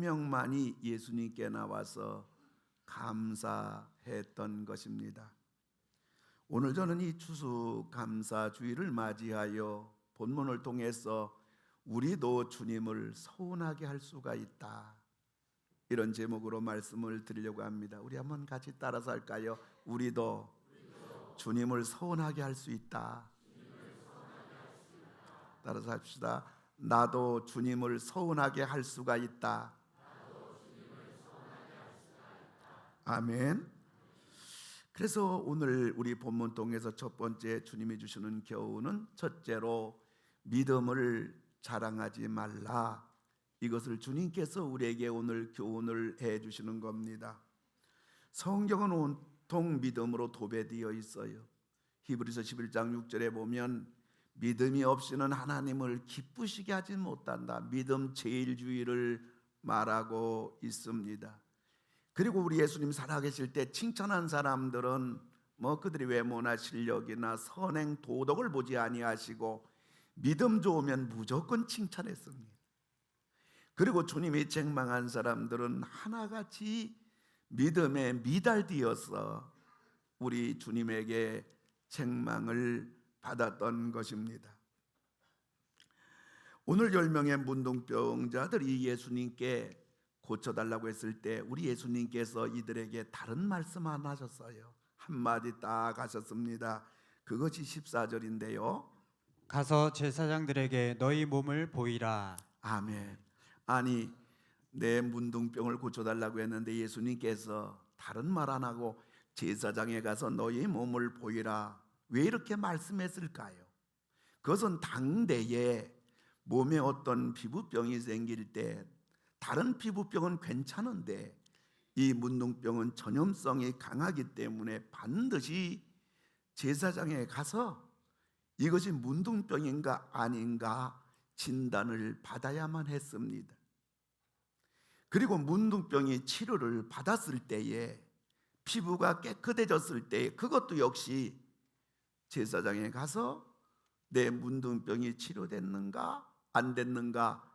명만이 예수님께 나와서 감사했던 것입니다. 오늘 저는 이 추수감사주의를 맞이하여 본문을 통해서 우리도 주님을 서운하게 할 수가 있다, 이런 제목으로 말씀을 드리려고 합니다. 우리 한번 같이 따라서 할까요? 우리도 주님을 서운하게 할 수 있다. 따라서 합시다. 나도 주님을 서운하게 할 수가 있다. 아멘. 그래서 오늘 우리 본문 통해서 첫 번째 주님이 주시는 교훈은, 첫째로 믿음을 자랑하지 말라. 이것을 주님께서 우리에게 오늘 교훈을 해 주시는 겁니다. 성경은 온통 믿음으로 도배되어 있어요. 히브리서 11장 6절에 보면 믿음이 없이는 하나님을 기쁘시게 하지 못한다, 믿음 제일주의를 말하고 있습니다. 그리고 우리 예수님 살아계실 때 칭찬한 사람들은 그들이 외모나 실력이나 선행 도덕을 보지 아니하시고 믿음 좋으면 무조건 칭찬했습니다. 그리고 주님이 책망한 사람들은 하나같이 믿음에 미달되어서 우리 주님에게 책망을 받았던 것입니다. 오늘 10명의 문둥병자들이 예수님께 고쳐달라고 했을 때 우리 예수님께서 이들에게 다른 말씀 안 하셨어요. 한마디 딱 하셨습니다. 그것이 14절인데요. 가서 제사장들에게 너희 몸을 보이라. 아멘. 아니, 내 문둥병을 고쳐달라고 했는데 예수님께서 다른 말 안 하고 제사장에 가서 너희 몸을 보이라, 왜 이렇게 말씀했을까요? 그것은 당대에 몸에 어떤 피부병이 생길 때 다른 피부병은 괜찮은데 이 문둥병은 전염성이 강하기 때문에 반드시 제사장에 가서 이것이 문둥병인가 아닌가 진단을 받아야만 했습니다. 그리고 문둥병이 치료를 받았을 때에 피부가 깨끗해졌을 때 그것도 역시 제사장에 가서 내 문둥병이 치료됐는가 안 됐는가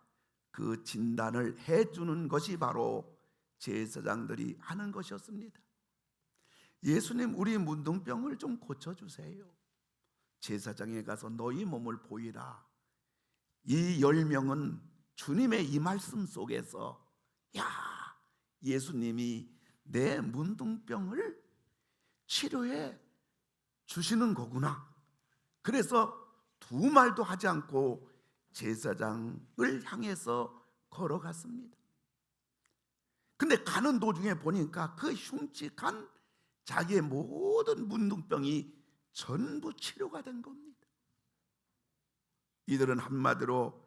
그 진단을 해주는 것이 바로 제사장들이 하는 것이었습니다. 예수님, 우리 문둥병을 좀 고쳐주세요. 제사장에 가서 너희 몸을 보이라. 이 10명은 주님의 이 말씀 속에서 예수님이 내 문둥병을 치료해 주시는 거구나. 그래서 두 말도 하지 않고 제사장을 향해서 걸어갔습니다. 근데 가는 도중에 보니까 그 흉측한 자기의 모든 문둥병이 전부 치료가 된 겁니다. 이들은 한마디로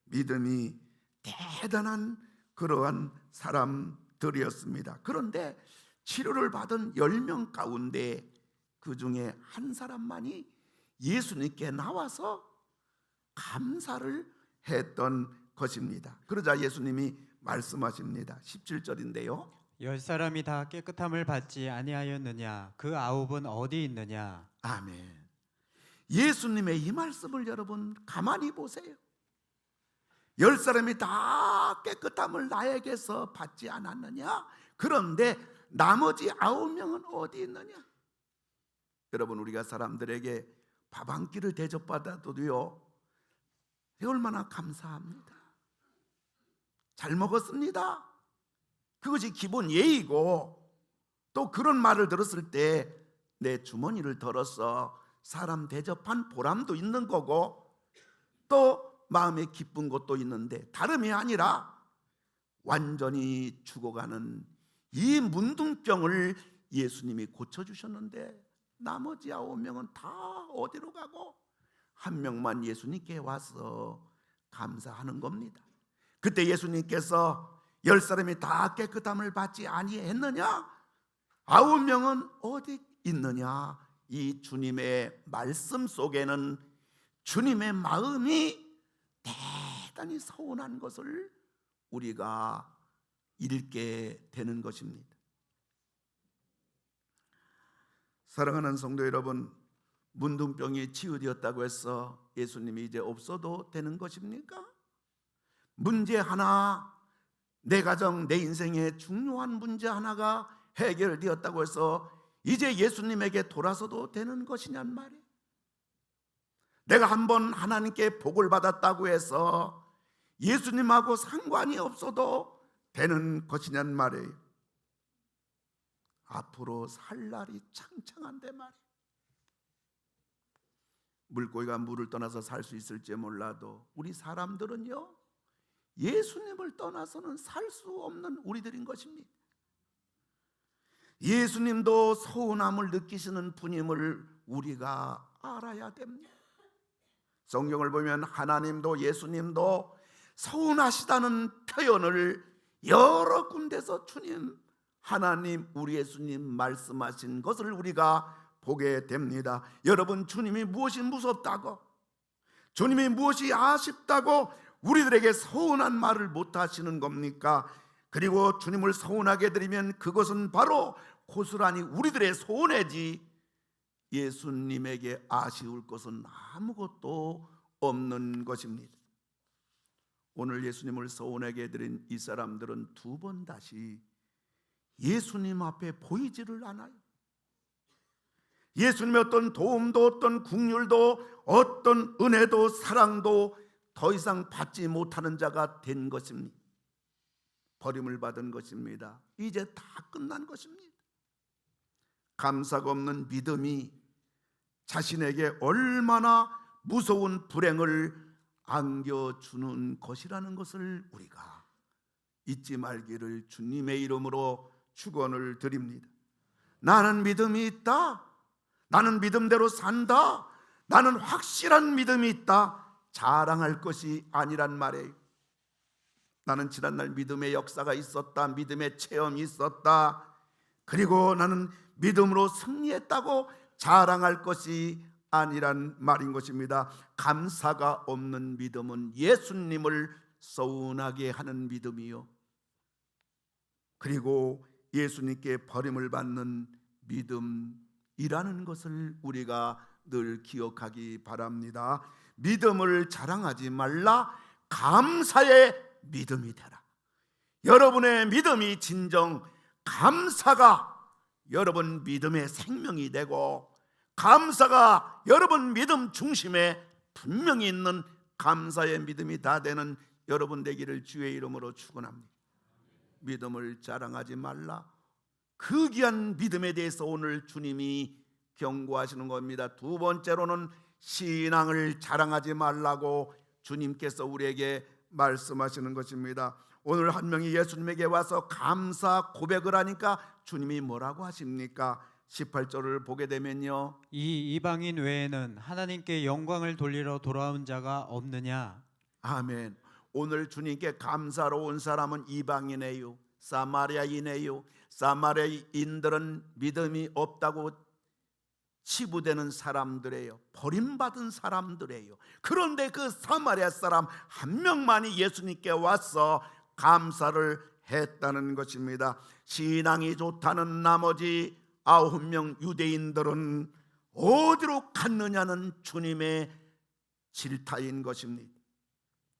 믿음이 대단한 그러한 사람들이었습니다. 그런데 치료를 받은 10명 가운데 그 중에 한 사람만이 예수님께 나와서 감사를 했던 것입니다. 그러자 예수님이 말씀하십니다. 17절인데요. 10사람이 다 깨끗함을 받지 아니하였느냐? 그 9은 어디 있느냐? 아멘. 예수님의 이 말씀을 여러분 가만히 보세요. 10사람이 다 깨끗함을 나에게서 받지 않았느냐? 그런데 나머지 9명은 어디 있느냐? 여러분, 우리가 사람들에게 밥 한 끼를 대접받아도요, 얼마나 감사합니다. 잘 먹었습니다. 그것이 기본 예의고, 또 그런 말을 들었을 때 내 주머니를 덜어서 사람 대접한 보람도 있는 거고, 또 마음에 기쁜 것도 있는데, 다름이 아니라 완전히 죽어가는 이 문둥병을 예수님이 고쳐주셨는데 나머지 9명은 다 어디로 가고 한 명만 예수님께 와서 감사하는 겁니다. 그때 예수님께서 10사람이 다 깨끗함을 받지 아니했느냐? 9명은 어디 있느냐? 이 주님의 말씀 속에는 주님의 마음이 대단히 서운한 것을 우리가 읽게 되는 것입니다. 사랑하는 성도 여러분, 문둥병이 치유되었다고 해서 예수님이 이제 없어도 되는 것입니까? 문제 하나 내 가정, 내 인생의 중요한 문제 하나가 해결되었다고 해서 이제 예수님에게 돌아서도 되는 것이냔 말이에요. 내가 한번 하나님께 복을 받았다고 해서 예수님하고 상관이 없어도 되는 것이냔 말이에요. 앞으로 살 날이 창창한데 말이에요. 물고기가 물을 떠나서 살 수 있을지 몰라도 우리 사람들은요, 예수님을 떠나서는 살 수 없는 우리들인 것입니다. 예수님도 서운함을 느끼시는 분임을 우리가 알아야 됩니다. 성경을 보면 하나님도 예수님도 서운하시다는 표현을 여러 군데서 주님, 하나님, 우리 예수님 말씀하신 것을 우리가 보게 됩니다. 여러분, 주님이 무엇이 무섭다고, 주님이 무엇이 아쉽다고 우리들에게 서운한 말을 못 하시는 겁니까? 그리고 주님을 서운하게 해드리면 그것은 바로 고스란히 우리들의 손해지 예수님에게 아쉬울 것은 아무것도 없는 것입니다. 오늘 예수님을 서운하게 해드린 이 사람들은 두 번 다시 예수님 앞에 보이지를 않아요. 예수님의 어떤 도움도, 어떤 긍휼도, 어떤 은혜도, 사랑도 더 이상 받지 못하는 자가 된 것입니다. 버림을 받은 것입니다. 이제 다 끝난 것입니다. 감사가 없는 믿음이 자신에게 얼마나 무서운 불행을 안겨주는 것이라는 것을 우리가 잊지 말기를 주님의 이름으로 축원을 드립니다. 나는 믿음이 있다, 나는 믿음대로 산다, 나는 확실한 믿음이 있다, 자랑할 것이 아니란 말이에요. 나는 지난날 믿음의 역사가 있었다, 믿음의 체험이 있었다, 그리고 나는 믿음으로 승리했다고 자랑할 것이 아니란 말인 것입니다. 감사가 없는 믿음은 예수님을 서운하게 하는 믿음이요, 그리고 예수님께 버림을 받는 믿음이라는 것을 우리가 늘 기억하기 바랍니다. 믿음을 자랑하지 말라, 감사의 믿음이 되라. 여러분의 믿음이 진정 감사가 여러분 믿음의 생명이 되고, 감사가 여러분 믿음 중심에 분명히 있는 감사의 믿음이 다 되는 여러분 되기를 주의 이름으로 축원합니다. 믿음을 자랑하지 말라, 그 귀한 믿음에 대해서 오늘 주님이 경고하시는 겁니다. 두 번째로는 신앙을 자랑하지 말라고 주님께서 우리에게 말씀하시는 것입니다. 오늘 한 명이 예수님에게 와서 감사 고백을 하니까 주님이 뭐라고 하십니까? 18절을 보게 되면요, 이 이방인 외에는 하나님께 영광을 돌리러 돌아온 자가 없느냐? 아멘. 오늘 주님께 감사로 온 사람은 이방인이에요, 사마리아인이에요. 사마리아인들은 믿음이 없다고 치부되는 사람들이에요, 버림받은 사람들이에요. 그런데 그 사마리아 사람 한 명만이 예수님께 와서 감사를 했다는 것입니다. 신앙이 좋다는 나머지 9명 유대인들은 어디로 갔느냐는 주님의 질타인 것입니다.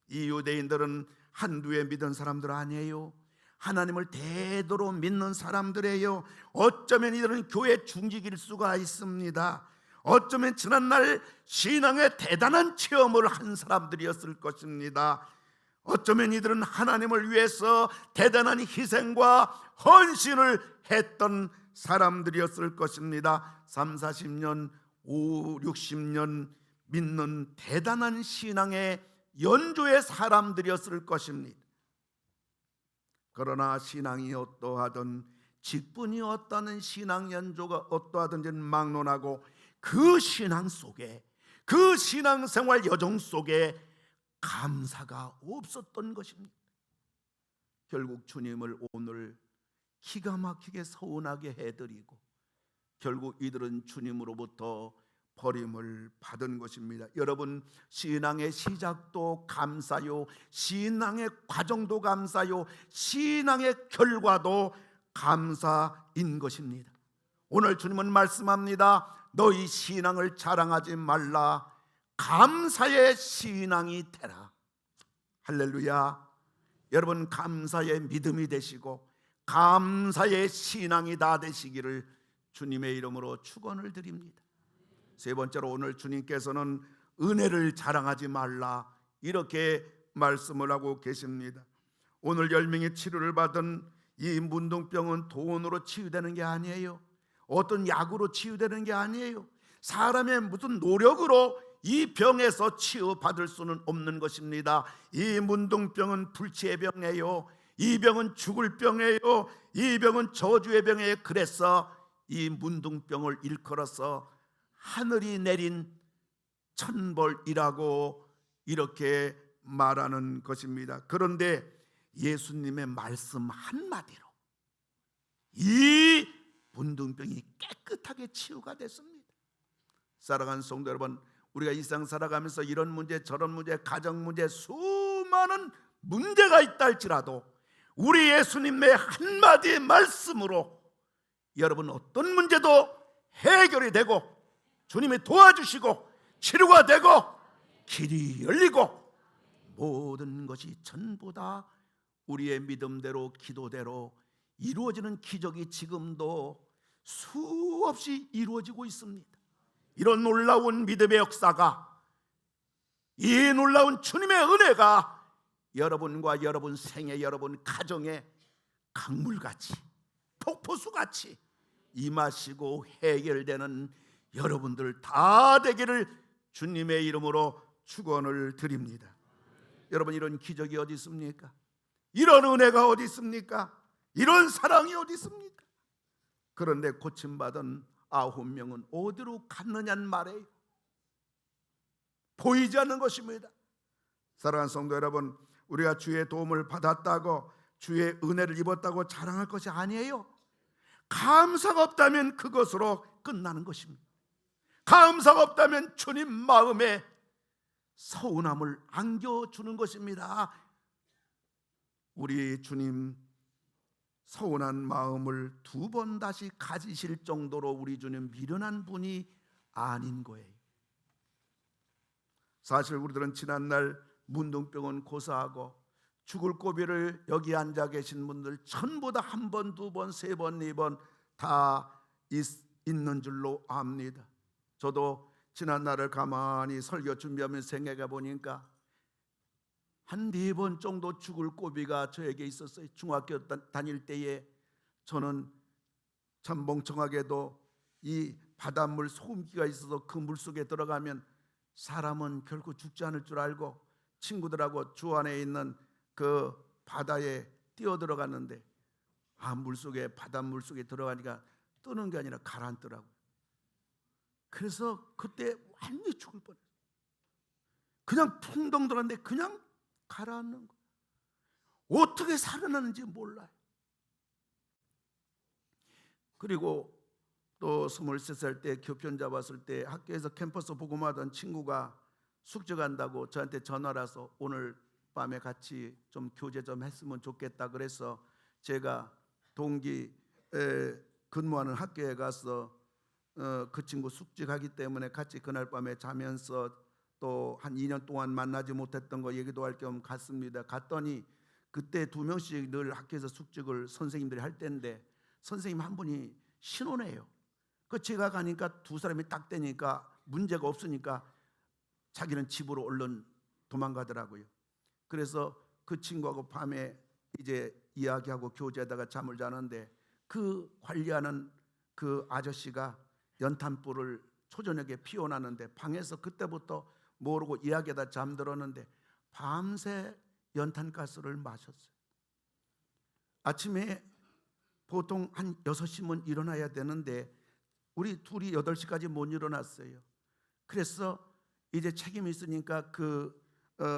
이 유대인들은 한두에 믿은 사람들 아니에요. 하나님을 대도로 믿는 사람들이에요. 어쩌면 이들은 교회 중직일 수가 있습니다. 어쩌면 지난날 신앙의 대단한 체험을 한 사람들이었을 것입니다. 어쩌면 이들은 하나님을 위해서 대단한 희생과 헌신을 했던 사람들이었을 것입니다. 3, 40년, 5, 60년 믿는 대단한 신앙의 연조의 사람들이었을 것입니다. 그러나 신앙이 어떠하든, 직분이 어떠한 신앙 연조가 어떠하든지는 막론하고 그 신앙 속에, 그 신앙생활 여정 속에 감사가 없었던 것입니다. 결국 주님을 오늘 기가 막히게 서운하게 해드리고 결국 이들은 주님으로부터 버림을 받은 것입니다. 여러분, 신앙의 시작도 감사요, 신앙의 과정도 감사요, 신앙의 결과도 감사인 것입니다. 오늘 주님은 말씀합니다. 너희 신앙을 자랑하지 말라, 감사의 신앙이 되라. 할렐루야. 여러분 감사의 믿음이 되시고 감사의 신앙이 다 되시기를 주님의 이름으로 축원을 드립니다. 세 번째로 오늘 주님께서는 은혜를 자랑하지 말라 이렇게 말씀을 하고 계십니다. 오늘 10명이 치료를 받은 이 문둥병은 돈으로 치유되는 게 아니에요. 어떤 약으로 치유되는 게 아니에요. 사람의 무슨 노력으로 이 병에서 치유받을 수는 없는 것입니다. 이 문둥병은 불치의 병이에요. 이 병은 죽을 병이에요. 이 병은 저주의 병이에요. 그래서 이 문둥병을 일컬어서 하늘이 내린 천벌이라고 이렇게 말하는 것입니다. 그런데 예수님의 말씀 한마디로 이 문둥병이 깨끗하게 치유가 됐습니다. 사랑하는 성도 여러분, 우리가 이 세상 살아가면서 이런 문제 저런 문제 가정 문제 수많은 문제가 있다 할지라도 우리 예수님의 한마디의 말씀으로 여러분 어떤 문제도 해결이 되고 주님이 도와주시고 치료가 되고 길이 열리고 모든 것이 전부 다 우리의 믿음대로 기도대로 이루어지는 기적이 지금도 수없이 이루어지고 있습니다. 이런 놀라운 믿음의 역사가, 이 놀라운 주님의 은혜가 여러분과 여러분 생애, 여러분 가정에 강물같이 폭포수같이 임하시고 해결되는 여러분들 다 되기를 주님의 이름으로 축원을 드립니다. 여러분, 이런 기적이 어디 있습니까? 이런 은혜가 어디 있습니까? 이런 사랑이 어디 있습니까? 그런데 고침받은 9명은 어디로 갔느냐는 말이에요. 보이지 않는 것입니다. 사랑하는 성도 여러분, 우리가 주의 도움을 받았다고 주의 은혜를 입었다고 자랑할 것이 아니에요. 감사가 없다면 그것으로 끝나는 것입니다. 감사가 없다면 주님 마음에 서운함을 안겨주는 것입니다. 우리 주님 서운한 마음을 2번 다시 가지실 정도로 우리 주님 미련한 분이 아닌 거예요. 사실 우리들은 지난날 문둥병은 고사하고 죽을 고비를 여기 앉아 계신 분들 전부 다 1번, 2번, 3번, 4번 다 있는 줄로 압니다. 저도 지난날을 가만히 설교 준비하면서 생각해 보니까 한 4번 정도 죽을 고비가 저에게 있었어요. 중학교 다닐 때에 저는 참 멍청하게도 이 바닷물 소금기가 있어서 그 물속에 들어가면 사람은 결코 죽지 않을 줄 알고 친구들하고 주 안에 있는 그 바다에 뛰어 들어갔는데 물속에 바닷물 속에 들어가니까 뜨는 게 아니라 가라앉더라고요. 그래서 그때 완전히 죽을 뻔했어요. 그냥 풍덩 들었는데 그냥 가라앉는 거예요. 어떻게 살아나는지 몰라요. 그리고 또 23살 때 교편 잡았을 때 학교에서 캠퍼스 복음하던 친구가 숙제 간다고 저한테 전화를 와서 오늘 밤에 같이 좀 교제 좀 했으면 좋겠다 그래서 제가 동기 근무하는 학교에 가서 그 친구 숙제 가기 때문에 같이 그날 밤에 자면서 또 한 2년 동안 만나지 못했던 거 얘기도 할 겸 갔습니다. 갔더니 그때 2명씩 늘 학교에서 숙직을 선생님들이 할 때인데 선생님 한 분이 신혼해요. 그 제가 가니까 2사람이 딱 되니까 문제가 없으니까 자기는 집으로 얼른 도망가더라고요. 그래서 그 친구하고 밤에 이제 이야기하고 교제하다가 잠을 자는데 그 관리하는 그 아저씨가 연탄불을 초저녁에 피워놨는데 방에서 그때부터 모르고 이야기하다 잠들었는데 밤새 연탄가스를 마셨어요. 아침에 보통 한 6시면 일어나야 되는데 우리 둘이 8시까지 못 일어났어요. 그래서 이제 책임이 있으니까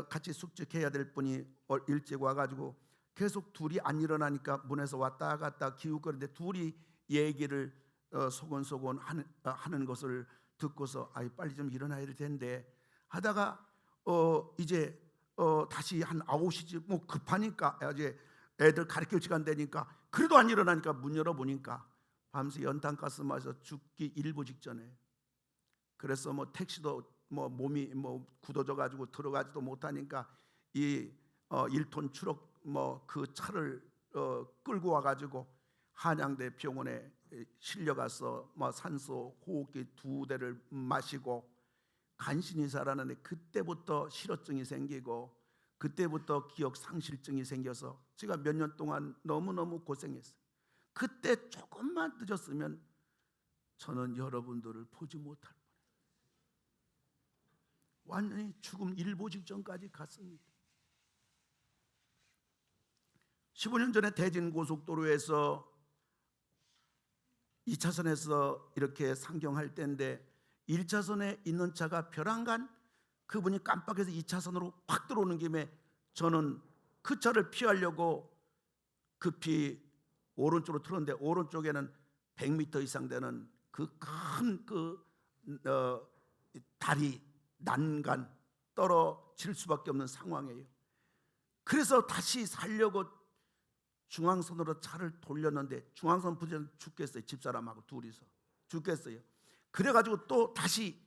같이 숙직해야 될 분이 일찍 와가지고 계속 둘이 안 일어나니까 문에서 왔다 갔다 기웃거리는데 둘이 얘기를 소곤소곤 하는 것을 듣고서 빨리 좀 일어나야 될 텐데 하다가 이제 다시 한 9시쯤 뭐 급하니까 이제 애들 가르칠 시간 되니까 그래도 안 일어나니까 문 열어보니까 밤새 연탄가스 마셔서 죽기 일부 직전에 그래서 뭐 택시도 몸이 굳어져 가지고 들어가지도 못하니까 이 1톤 트럭 그 차를 끌고 와가지고 한양대 병원에 실려가서 산소 호흡기 2대를 마시고 간신히 살았는데 그때부터 실어증이 생기고 그때부터 기억 상실증이 생겨서 제가 몇 년 동안 너무너무 고생했어요. 그때 조금만 늦었으면 저는 여러분들을 보지 못할 뻔했어요. 완전히 죽음 일보 직전까지 갔습니다. 15년 전에 대진고속도로에서 2차선에서 이렇게 상경할 때인데 1차선에 있는 차가 벼랑간 그분이 깜빡해서 2차선으로 확 들어오는 김에 저는 그 차를 피하려고 급히 오른쪽으로 틀었는데 오른쪽에는 100m 이상 되는 그 큰 다리 난간 떨어질 수밖에 없는 상황이에요. 그래서 다시 살려고 중앙선으로 차를 돌렸는데 중앙선 부딪혀 죽겠어요. 집사람하고 둘이서 죽겠어요. 그래가지고 또 다시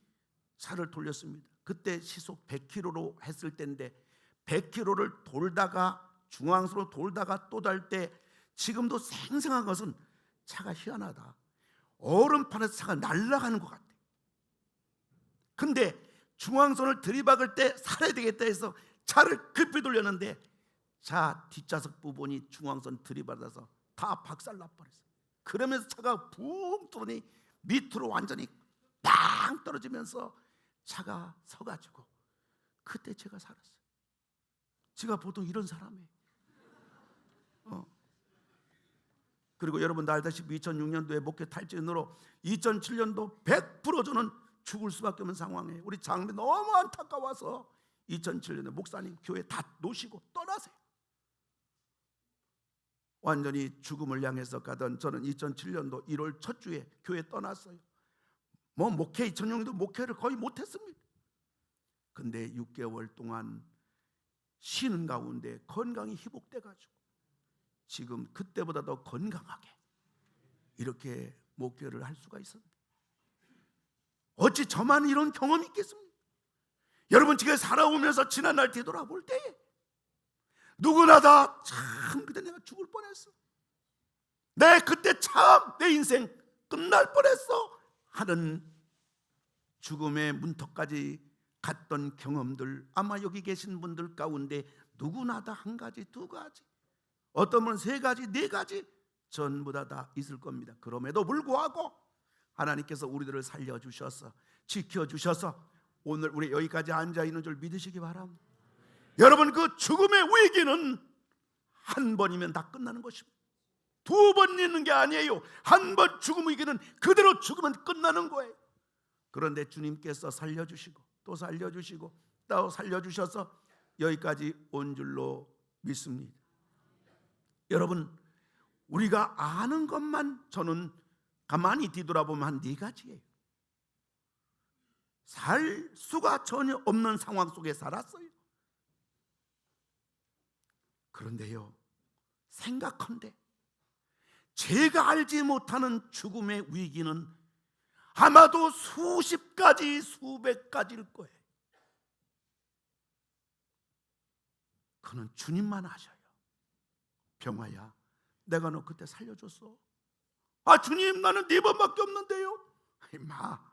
차를 돌렸습니다. 그때 시속 100km로 했을 때인데 100km를 돌다가 중앙선으로 돌다가 또 달 때 지금도 생생한 것은 차가 희한하다. 얼음판에서 차가 날아가는 것 같아. 근데 중앙선을 들이박을 때 살아야 되겠다 해서 차를 급히 돌렸는데 차 뒷좌석 부분이 중앙선 들이받아서 다 박살나버렸어요. 그러면서 차가 붕 뚫으니 밑으로 완전히 빵 떨어지면서 차가 서가지고 그때 제가 살았어요. 제가 보통 이런 사람이에요. 그리고 여러분도 알다시피 2006년도에 목회 탈진으로 2007년도 100% 저는 죽을 수밖에 없는 상황이에요. 우리 장례 너무 안타까워서 2007년에 목사님 교회 다 놓으시고 떠나세요. 완전히 죽음을 향해서 가던 저는 2007년도 1월 첫 주에 교회 떠났어요. 목회 2006년도 목회를 거의 못했습니다. 근데 6개월 동안 쉬는 가운데 건강이 회복돼가지고 지금 그때보다 더 건강하게 이렇게 목회를 할 수가 있습니다. 어찌 저만 이런 경험이 있겠습니까? 여러분 지금 살아오면서 지난날 뒤돌아볼 때에 누구나 다 참 그때 내가 죽을 뻔했어. 그때 참 내 인생 끝날 뻔했어 하는 죽음의 문턱까지 갔던 경험들 아마 여기 계신 분들 가운데 누구나 다 한 가지 두 가지 어떤 분은 세 가지 네 가지 전부 다 있을 겁니다. 그럼에도 불구하고 하나님께서 우리들을 살려주셔서 지켜주셔서 오늘 우리 여기까지 앉아있는 줄 믿으시기 바랍니다. 여러분 그 죽음의 위기는 한 번이면 다 끝나는 것입니다. 두 번 있는 게 아니에요. 한 번 죽음 위기는 그대로 죽으면 끝나는 거예요. 그런데 주님께서 살려주시고 또 살려주시고 또 살려주셔서 여기까지 온 줄로 믿습니다. 여러분 우리가 아는 것만 저는 가만히 뒤돌아보면 한 네 가지예요. 살 수가 전혀 없는 상황 속에 살았어요. 그런데요 생각한데 제가 알지 못하는 죽음의 위기는 아마도 수십 가지 수백 가지일 거예요. 그는 주님만 아셔요. 병아야 내가 너 그때 살려줬어. 주님 나는 네 번밖에 없는데요. 임마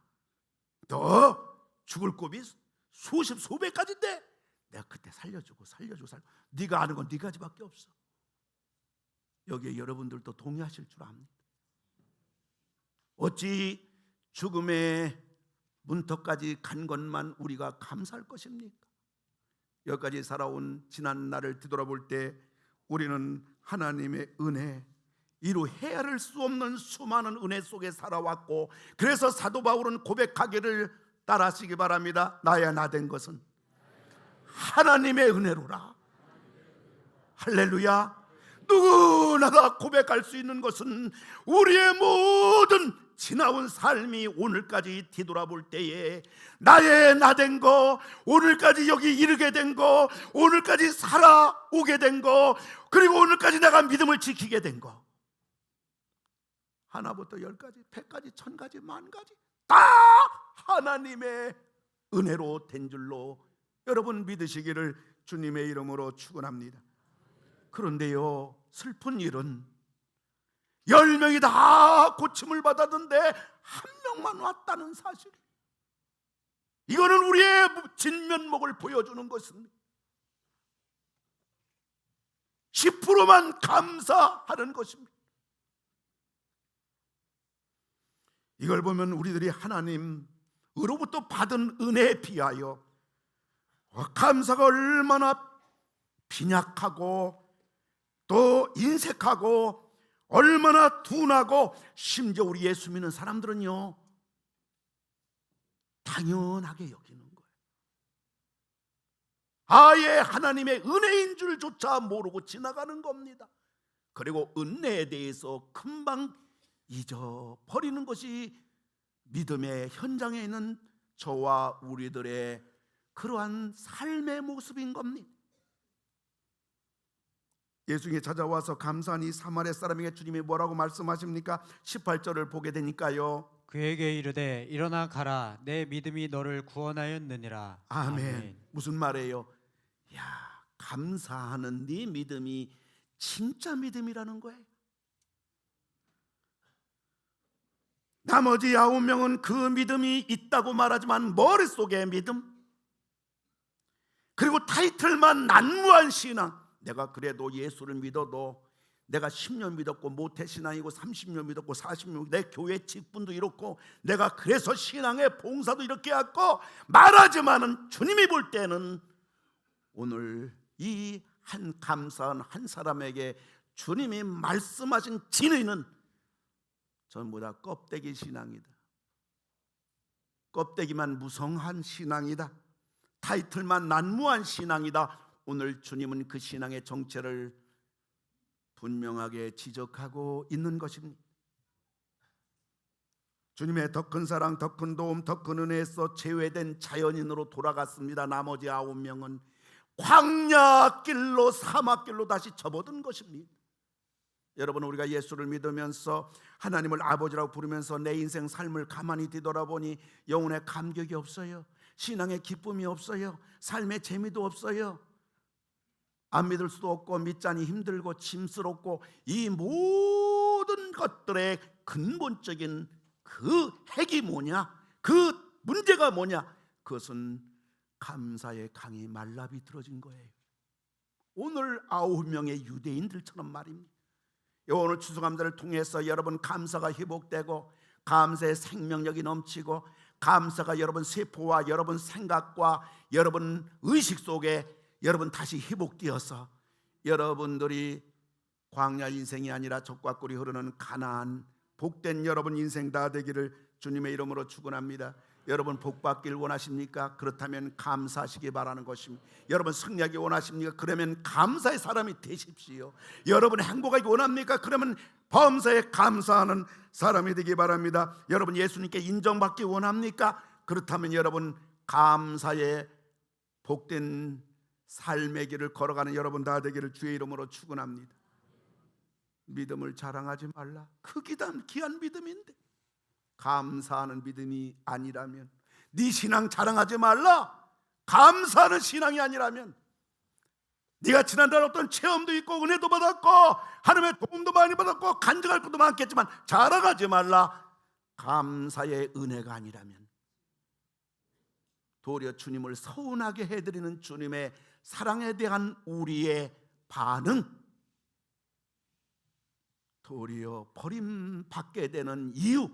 너 죽을 곱이 수십 수백 가지인데 내가 그때 살려주고 네가 아는 건 네 가지밖에 없어. 여기에 여러분들도 동의하실 줄 압니다. 어찌 죽음의 문턱까지 간 것만 우리가 감사할 것입니까? 여기까지 살아온 지난 날을 뒤돌아볼 때 우리는 하나님의 은혜 이루 헤아릴 수 없는 수많은 은혜 속에 살아왔고 그래서 사도 바울은 고백하기를 따라하시기 바랍니다. 나야 나 된 것은 하나님의 은혜로라. 할렐루야. 누구나 다 고백할 수 있는 것은 우리의 모든 지나온 삶이 오늘까지 뒤돌아볼 때에 나의 나 된 거, 오늘까지 여기 이르게 된 거, 오늘까지 살아오게 된 거, 그리고 오늘까지 내가 믿음을 지키게 된 거, 하나부터 10가지, 100가지, 1000가지, 10,000가지 다 하나님의 은혜로 된 줄로 여러분 믿으시기를 주님의 이름으로 축원합니다. 그런데요, 슬픈 일은 10명이 다 고침을 받았는데 한 명만 왔다는 사실. 이거는 우리의 진면목을 보여주는 것입니다. 10%만 감사하는 것입니다. 이걸 보면 우리들이 하나님으로부터 받은 은혜에 비하여 감사가 얼마나 빈약하고 또 인색하고 얼마나 둔하고, 심지어 우리 예수 믿는 사람들은요 당연하게 여기는 거예요. 아예 하나님의 은혜인 줄조차 모르고 지나가는 겁니다. 그리고 은혜에 대해서 금방 잊어버리는 것이 믿음의 현장에 있는 저와 우리들의 그러한 삶의 모습인 겁니다. 예수님이 찾아와서 감사한 이 사마리아 사람에게 주님이 뭐라고 말씀하십니까? 18절을 보게 되니까요, 그에게 이르되 일어나 가라, 내 믿음이 너를 구원하였느니라. 아멘. 무슨 말이에요? 야, 감사하는 네 믿음이 진짜 믿음이라는 거예요. 나머지 9명은 그 믿음이 있다고 말하지만 머릿속에 믿음, 그리고 타이틀만 난무한 신앙. 내가 그래도 예수를 믿어도 내가 10년 믿었고 모태신앙이고 30년 믿었고 40년, 내 교회 직분도 이렇고 내가 그래서 신앙의 봉사도 이렇게 했고 말하지만은 주님이 볼 때는 오늘 이 한 감사한 한 사람에게 주님이 말씀하신 진의는 전부 다 껍데기 신앙이다. 껍데기만 무성한 신앙이다. 타이틀만 난무한 신앙이다. 오늘 주님은 그 신앙의 정체를 분명하게 지적하고 있는 것입니다. 주님의 더 큰 사랑, 더 큰 도움, 더 큰 은혜에서 제외된 자연인으로 돌아갔습니다. 나머지 9명은 광야길로, 사막길로 다시 접어든 것입니다. 여러분, 우리가 예수를 믿으면서 하나님을 아버지라고 부르면서 내 인생 삶을 가만히 뒤돌아보니 영혼의 감격이 없어요. 신앙의 기쁨이 없어요. 삶의 재미도 없어요. 안 믿을 수도 없고 믿자니 힘들고 짐스럽고, 이 모든 것들의 근본적인 그 핵이 뭐냐? 그 문제가 뭐냐? 그것은 감사의 강이 말라 비틀어진 거예요. 오늘 9명의 유대인들처럼 말입니다. 오늘 추수감사를 통해서 여러분 감사가 회복되고 감사의 생명력이 넘치고 감사가 여러분 세포와 여러분 생각과 여러분 의식 속에 여러분 다시 회복되어서 여러분들이 광야 인생이 아니라 적과 꿀이 흐르는 가나안 복된 여러분 인생 다 되기를 주님의 이름으로 축원합니다. 여러분 복받길 원하십니까? 그렇다면 감사하시기 바라는 것입니다. 여러분 승리하기 원하십니까? 그러면 감사의 사람이 되십시오. 여러분 행복하기 원합니까? 그러면 범사에 감사하는 사람이 되기 바랍니다. 여러분 예수님께 인정받기 원합니까? 그렇다면 여러분 감사의 복된 삶의 길을 걸어가는 여러분 다 되기를 주의 이름으로 축원합니다. 믿음을 자랑하지 말라. 크기단 귀한 믿음인데 감사하는 믿음이 아니라면, 네 신앙 자랑하지 말라. 감사하는 신앙이 아니라면, 네가 지난달 어떤 체험도 있고 은혜도 받았고 하나님의 도움도 많이 받았고 간증할 것도 많겠지만 자랑하지 말라. 감사의 은혜가 아니라면, 도리어 주님을 서운하게 해드리는 주님의 사랑에 대한 우리의 반응, 도리어 버림받게 되는 이유,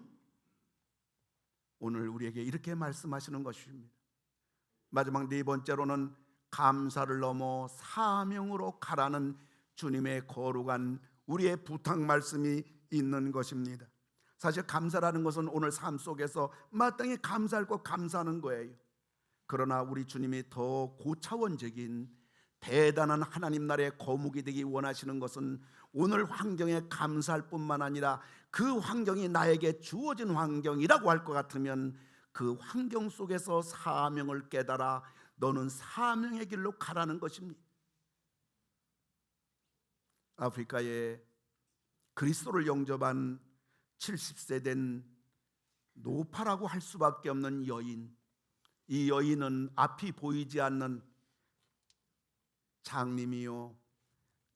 오늘 우리에게 이렇게 말씀하시는 것입니다. 마지막 네 번째로는 감사를 넘어 사명으로 가라는 주님의 거룩한 우리의 부탁 말씀이 있는 것입니다. 사실 감사라는 것은 오늘 삶 속에서 마땅히 감사할 것 감사하는 거예요. 그러나 우리 주님이 더 고차원적인 대단한 하나님 나라의 거목이 되기 원하시는 것은 오늘 환경에 감사할 뿐만 아니라 그 환경이 나에게 주어진 환경이라고 할 것 같으면 그 환경 속에서 사명을 깨달아 너는 사명의 길로 가라는 것입니다. 아프리카에 그리스도를 영접한 70세 된 노파라고 할 수밖에 없는 여인, 이 여인은 앞이 보이지 않는 장님이요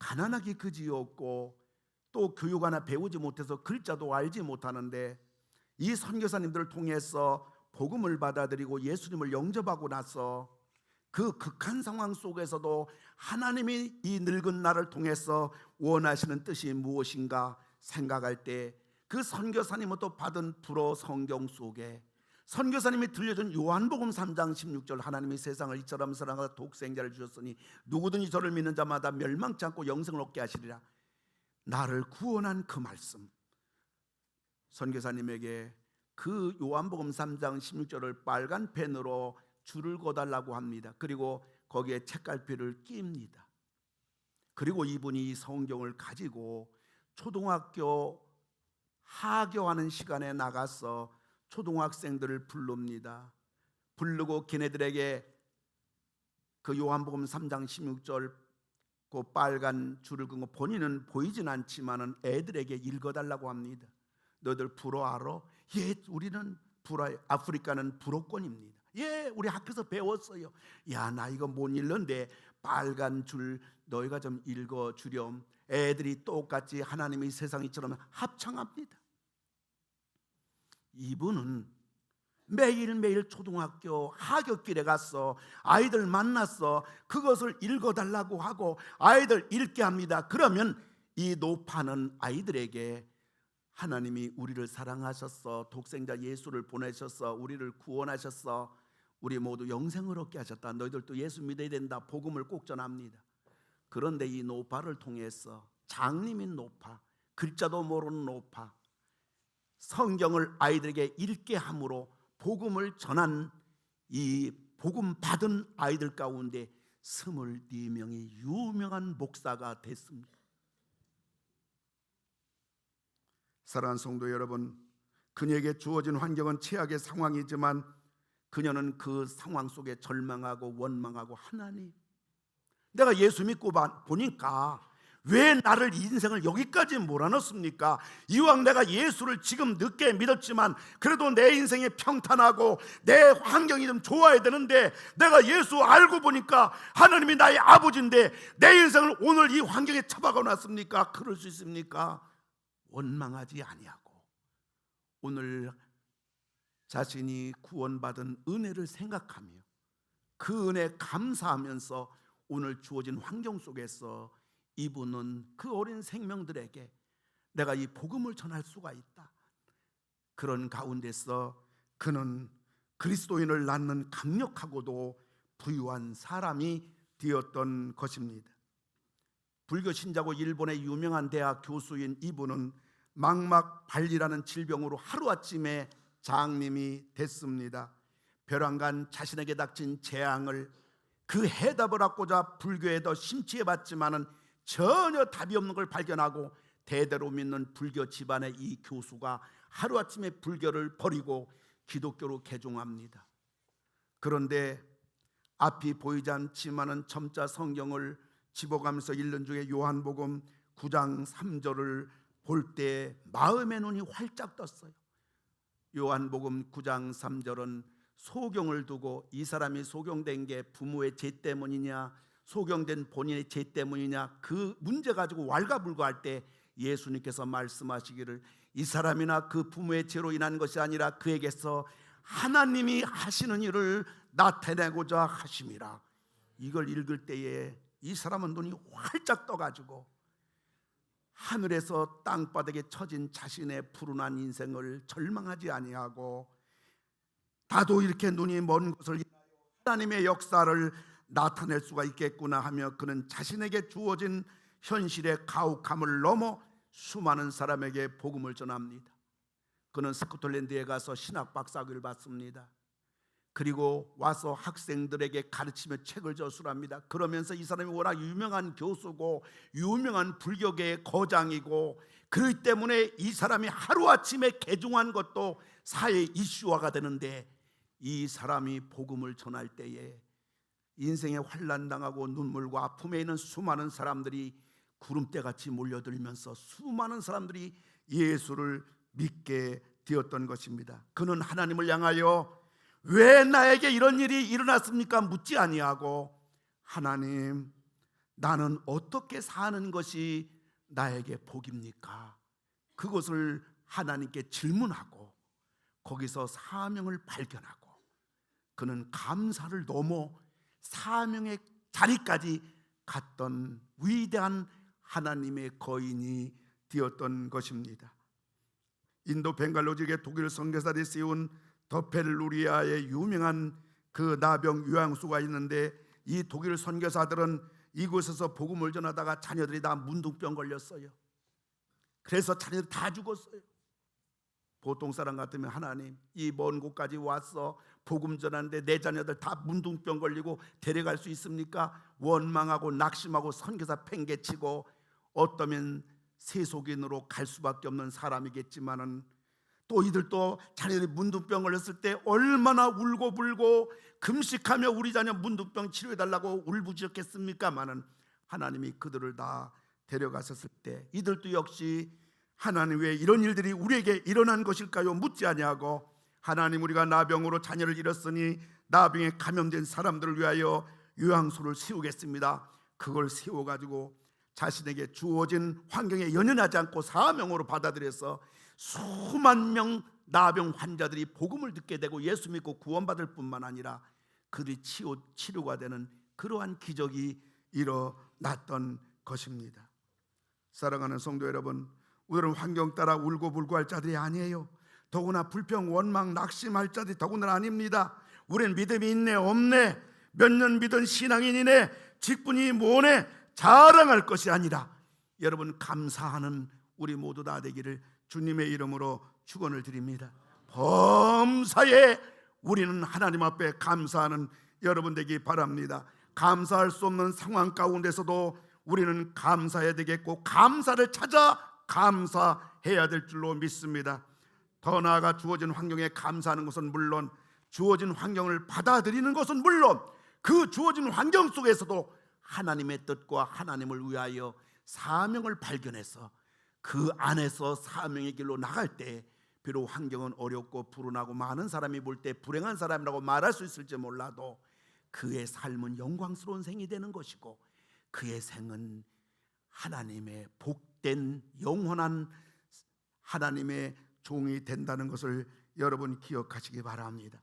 가난하기 그지없고 또 교육 하나 배우지 못해서 글자도 알지 못하는데 이 선교사님들을 통해서 복음을 받아들이고 예수님을 영접하고 나서 그 극한 상황 속에서도 하나님이 이 늙은 나를 통해서 원하시는 뜻이 무엇인가 생각할 때 그 선교사님은 또 받은 불어 성경 속에 선교사님이 들려준 요한복음 3장 16절 하나님이 세상을 이처럼 사랑하사 독생자를 주셨으니 누구든지 저를 믿는 자마다 멸망치 않고 영생을 얻게 하시리라. 나를 구원한 그 말씀, 선교사님에게 그 요한복음 3장 16절을 빨간 펜으로 줄을 그어달라고 합니다. 그리고 거기에 책갈피를 낍니다. 그리고 이분이 이 성경을 가지고 초등학교 하교하는 시간에 나가서 초등학생들을 부릅니다. 부르고 걔네들에게 그 요한복음 3장 16절 그 빨간 줄을 긋고 본인은 보이진 않지만은 애들에게 읽어달라고 합니다. 너희들 불어 알아? 예, 우리는 불어, 아프리카는 불어권입니다. 예, 우리 학교에서 배웠어요. 야, 나 이거 못 읽는데 빨간 줄 너희가 좀 읽어주렴. 애들이 똑같이 하나님의 세상이처럼 합창합니다. 이분은 매일매일 초등학교 하굣길에 가서 아이들 만나서 그것을 읽어달라고 하고 아이들 읽게 합니다. 그러면 이 노파는 아이들에게 하나님이 우리를 사랑하셨어, 독생자 예수를 보내셔서 우리를 구원하셨어, 우리 모두 영생을 얻게 하셨다, 너희들도 예수 믿어야 된다, 복음을 꼭 전합니다. 그런데 이 노파를 통해서 장님인 노파, 글자도 모르는 노파, 성경을 아이들에게 읽게 함으로 복음을 전한 이 복음 받은 아이들 가운데 24명이 유명한 목사가 됐습니다. 사랑하는 성도 여러분, 그녀에게 주어진 환경은 최악의 상황이지만 그녀는 그 상황 속에 절망하고 원망하고 하나님, 내가 예수 믿고 보니까 왜 나를 인생을 여기까지 몰아넣습니까? 이왕 내가 예수를 지금 늦게 믿었지만 그래도 내 인생이 평탄하고 내 환경이 좀 좋아야 되는데 내가 예수 알고 보니까 하나님이 나의 아버지인데 내 인생을 오늘 이 환경에 처박아 놨습니까? 그럴 수 있습니까? 원망하지 아니하고 오늘 자신이 구원받은 은혜를 생각하며 그 은혜 감사하면서 오늘 주어진 환경 속에서 이분은 그 어린 생명들에게 내가 이 복음을 전할 수가 있다. 그런 가운데서 그는 그리스도인을 낳는 강력하고도 부유한 사람이 되었던 것입니다. 불교 신자고 일본의 유명한 대학 교수인 이분은 망막발리라는 질병으로 하루아침에 장님이 됐습니다. 벼랑간 자신에게 닥친 재앙을 그 해답을 얻고자 불교에 더 심취해봤지만은 전혀 답이 없는 걸 발견하고 대대로 믿는 불교 집안의 이 교수가 하루아침에 불교를 버리고 기독교로 개종합니다. 그런데 앞이 보이지 않지만은 점자 성경을 집어가면서 읽는 중에 요한복음 9장 3절을 볼 때 마음의 눈이 활짝 떴어요. 요한복음 9장 3절은 소경을 두고 이 사람이 소경된 게 부모의 죄 때문이냐 소경된 본인의 죄 때문이냐 그 문제 가지고 왈가불가할 때 예수님께서 말씀하시기를 이 사람이나 그 부모의 죄로 인한 것이 아니라 그에게서 하나님이 하시는 일을 나타내고자 하심이라. 이걸 읽을 때에 이 사람은 눈이 활짝 떠가지고 하늘에서 땅바닥에 처진 자신의 불운한 인생을 절망하지 아니하고 나도 이렇게 눈이 먼 것을 인하여 하나님의 역사를 나타낼 수가 있겠구나 하며 그는 자신에게 주어진 현실의 가혹함을 넘어 수많은 사람에게 복음을 전합니다. 그는 스코틀랜드에 가서 신학 박사학위를 받습니다. 그리고 와서 학생들에게 가르치며 책을 저술합니다. 그러면서 이 사람이 워낙 유명한 교수고 유명한 불교계의 거장이고 그렇기 때문에 이 사람이 하루아침에 개종한 것도 사회 이슈화가 되는데 이 사람이 복음을 전할 때에 인생에 환난당하고 눈물과 아픔에 있는 수많은 사람들이 구름대같이 몰려들면서 수많은 사람들이 예수를 믿게 되었던 것입니다. 그는 하나님을 향하여 왜 나에게 이런 일이 일어났습니까? 묻지 아니하고 하나님, 나는 어떻게 사는 것이 나에게 복입니까? 그것을 하나님께 질문하고 거기서 사명을 발견하고 그는 감사를 넘어 사명의 자리까지 갔던 위대한 하나님의 거인이 되었던 것입니다. 인도 벵갈로 지역의 독일 선교사들이 세운 더펠루리아의 유명한 그 나병 요양소가 있는데, 이 독일 선교사들은 이곳에서 복음을 전하다가 자녀들이 다 문둥병 걸렸어요. 그래서 자녀들 다 죽었어요. 보통 사람 같으면 하나님, 이 먼 곳까지 와서 복음 전하는데 내 자녀들 다 문둥병 걸리고 데려갈 수 있습니까? 원망하고 낙심하고 선교사 팽개치고 어떠면 세속인으로 갈 수밖에 없는 사람이겠지만은, 또 이들도 자녀들이 문둥병 걸렸을 때 얼마나 울고불고 금식하며 우리 자녀 문둥병 치료해달라고 울부짖었겠습니까마는, 하나님이 그들을 다 데려가셨을 때 이들도 역시 하나님, 왜 이런 일들이 우리에게 일어난 것일까요? 묻지 아니하고, 하나님, 우리가 나병으로 자녀를 잃었으니 나병에 감염된 사람들을 위하여 요양소를 세우겠습니다. 그걸 세워가지고 자신에게 주어진 환경에 연연하지 않고 사명으로 받아들여서 수만 명 나병 환자들이 복음을 듣게 되고 예수 믿고 구원받을 뿐만 아니라 그들이 치료가 되는 그러한 기적이 일어났던 것입니다. 사랑하는 성도 여러분, 우리는 환경 따라 울고불고 할 자들이 아니에요. 더구나 불평, 원망, 낙심할 자들이 더구나 아닙니다. 우리는 믿음이 있네 없네, 몇 년 믿은 신앙인이네, 직분이 뭐네 자랑할 것이 아니라 여러분 감사하는 우리 모두 다 되기를 주님의 이름으로 축원을 드립니다. 범사에 우리는 하나님 앞에 감사하는 여러분 되기 바랍니다. 감사할 수 없는 상황 가운데서도 우리는 감사해야 되겠고, 감사를 찾아 감사해야 될 줄로 믿습니다. 더 나아가 주어진 환경에 감사하는 것은 물론, 주어진 환경을 받아들이는 것은 물론, 그 주어진 환경 속에서도 하나님의 뜻과 하나님을 위하여 사명을 발견해서 그 안에서 사명의 길로 나갈 때, 비록 환경은 어렵고 불운하고 많은 사람이 볼 때 불행한 사람이라고 말할 수 있을지 몰라도 그의 삶은 영광스러운 생이 되는 것이고, 그의 생은 하나님의 복된 영원한 하나님의 종이 된다는 것을 여러분 기억하시기 바랍니다.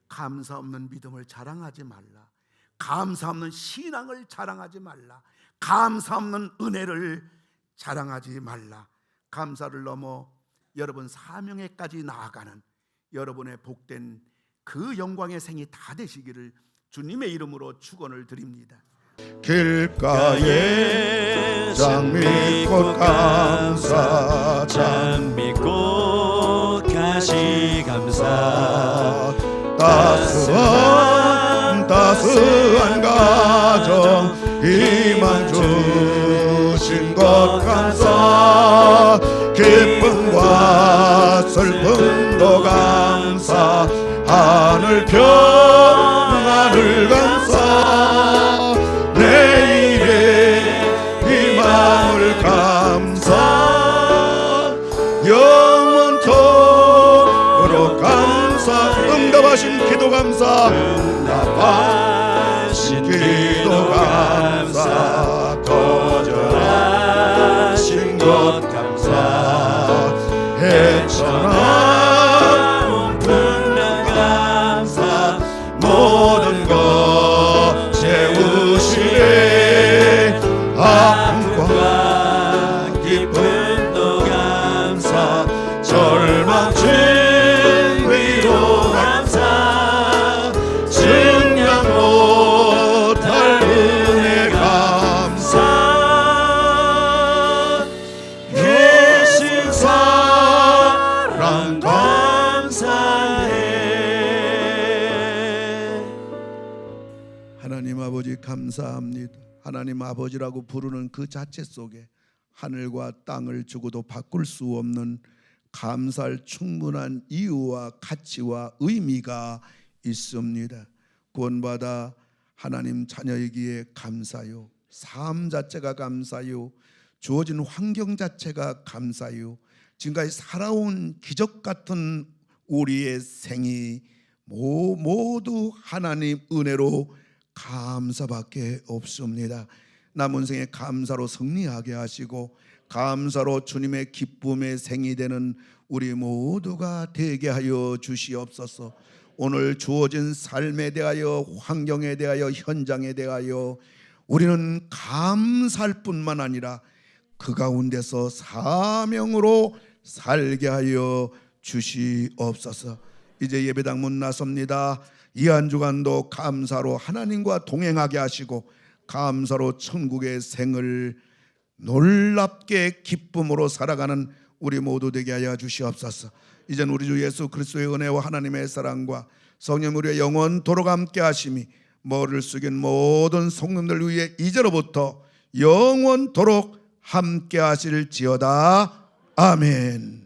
감사 없는 믿음을 자랑하지 말라. 감사 없는 신앙을 자랑하지 말라. 감사 없는 은혜를 자랑하지 말라. 감사를 넘어 여러분 사명에까지 나아가는 여러분의 복된 그 영광의 생이 다 되시기를 주님의 이름으로 축원을 드립니다. 길가에 장미꽃 감사, 장미꽃 가시 감사, 따스한 가정 희망 주신 것 감사, 기쁨과 슬픔도 감사, 하늘 평안을 감사, 내일의 희망을 감사, 영원토록 감사. 응답하신 기도 감사, 응답하신 기도 감사, 거절하신 것 감사, 헤쳐나온 풍랑 감사, 모든 것 채우시네, 아픔과 기쁨도 감사, 절망 중 위로 감사, 증량 못할 은혜 감사, 계신 사랑 감사해. 하나님 아버지 감사합니다. 하나님 아버지라고 부르는 그 자체 속에 하늘과 땅을 주고도 바꿀 수 없는 감사할 충분한 이유와 가치와 의미가 있습니다. 구원받아 하나님 자녀이기에 감사요, 삶 자체가 감사요, 주어진 환경 자체가 감사요, 지금까지 살아온 기적 같은 우리의 생이 모두 하나님 은혜로 감사밖에 없습니다. 남은 생에 감사로 승리하게 하시고 감사로 주님의 기쁨의 생이 되는 우리 모두가 되게 하여 주시옵소서. 오늘 주어진 삶에 대하여, 환경에 대하여, 현장에 대하여 우리는 감사할 뿐만 아니라 그 가운데서 사명으로 살게 하여 주시옵소서. 이제 예배당 문 나섭니다. 이 한 주간도 감사로 하나님과 동행하게 하시고 감사로 천국의 생을 놀랍게 기쁨으로 살아가는 우리 모두 되게 하여 주시옵소서. 이젠 우리 주 예수 그리스도의 은혜와 하나님의 사랑과 성령 우리의 영원토록 함께 하심이 머리를 숙인 모든 성도들 위해 이제로부터 영원토록 함께 하실지어다. 아멘.